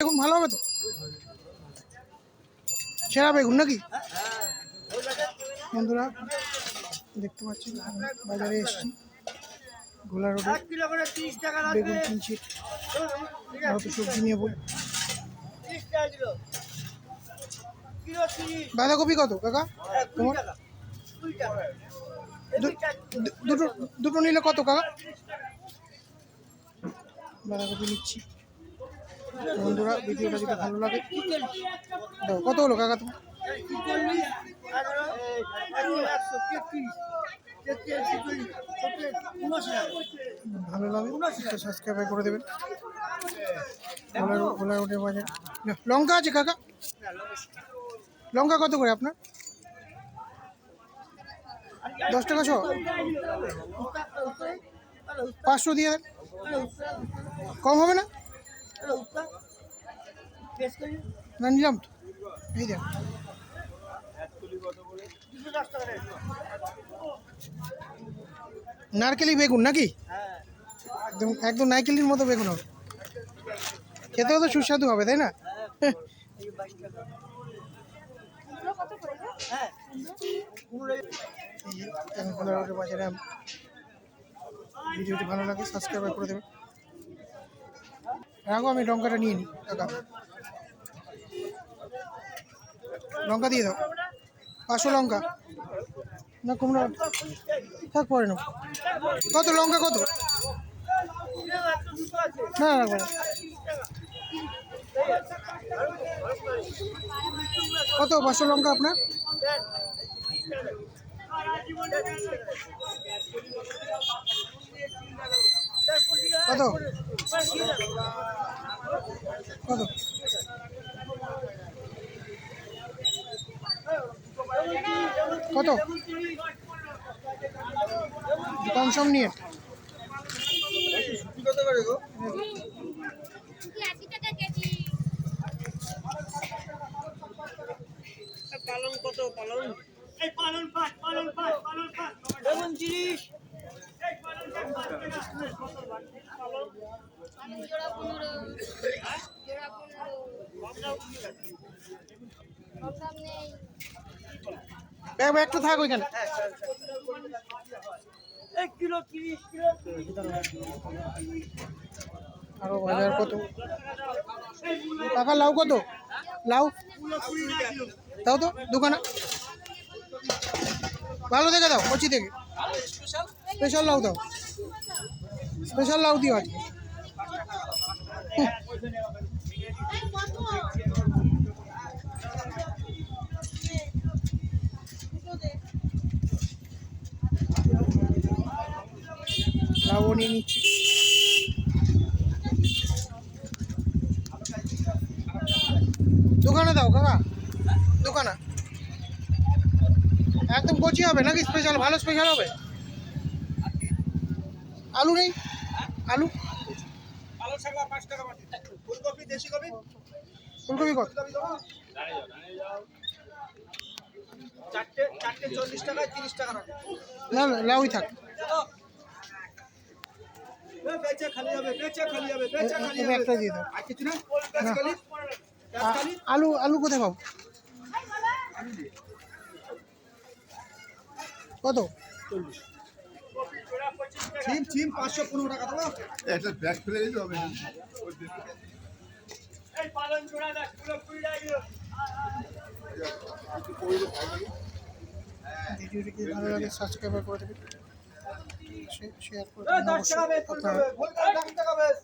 বেগুন ভালো হবে তো? সেরা বেগুন নাকি বন্ধুরা? দেখতে পাচ্ছি বাজারে এসেছি, ঘোলা রোডে বেগুন কিনছি, হয়তো সবজি নিয়ে বল। বাঁধাকপি কত কাকা তোমার? দুটো দুটো নিলে কত কাকা? বাঁধাকপি নিচ্ছি বন্ধুরা। ভিডিওটা যদি ভালো লাগে দাও। কত হলো কাকা তোমার? ভালো লাগে সাবস্ক্রাইব করে দেবেন। ভোলা রোডের বাজার। লঙ্কা আছে কাকা? লঙ্কা কত করে আপনার? 10 টাকা শ? 500 দিয়ে দেন, কম হবে না? না নিলাম তো, এই দেখ। নারকেলি বেগুন নাকি? একদম একদম নারকেলির মতো বেগুন হবে, খেতেও তো সুস্বাদু হবে, তাই না? বাজারে ভিডিওটি ভালো লাগে সাবস্ক্রাইব করে দেবেন। রাখো, আমি লঙ্কাটা নিয়ে নিই কাকা। লঙ্কা দিয়ে দাও, 500 লঙ্কা। না কুমড়া থাক, পরে নাও। কত লঙ্কা কত? না রাখবো না। কত 500 লঙ্কা আপনার? কত কত? কত কম সম নিয়ে? পালন কত? পালন এই পালন পাঁচ, পালন পাঁচ, পালন পাঁচ, বেগুন 30, এই পালন পাঁচ পালন জোড়া 15, জোড়া 15 নেই। একটু থাক ওইখানে। 1 কিলো 30 কিলো। আরো বাজার কত টাকা? লাউ কত? লাউ দাও তো দোকানে, ভালো দেখে দাও, কচি থেকে। স্পেশাল লাউ দাও, স্পেশাল লাউ দিও আজকে। লাউ নিয়ে নিচ্ছি। দোকানে দাও কাকা, দোকানে। একদম কচি হবে নাকি স্পেশাল? ভালো স্পেশাল হবে। আলু নেই? আলু আলু ছাগা 5 টাকা বাটি। ফুলকপি দেশি কপি? ফুলকপি কত? চারটে 40 টাকা, 30 টাকা রাখো। না না, লাউই থাক। বেচে খালি যাবে, বেচে খালি যাবে, বেচে খালি যাবে। একটা দিয়ে দাও। আর কিছু না? আলু আলু কোথায় পাবো? কত? চিম চিম 515 টাকা দাও। একটা ব্যাগ ফেলে দিতে হবে। এই পালন জোড়া 10 কিলো 20 টাকা। ভিডিওটি ভালো লাগে সাবস্ক্রাইব করে দেবেন, শেয়ার করে এই দেবেন 10 টাকা অবশ্যই বেচ আপনারা। করবে, 10 টাকা বেচ।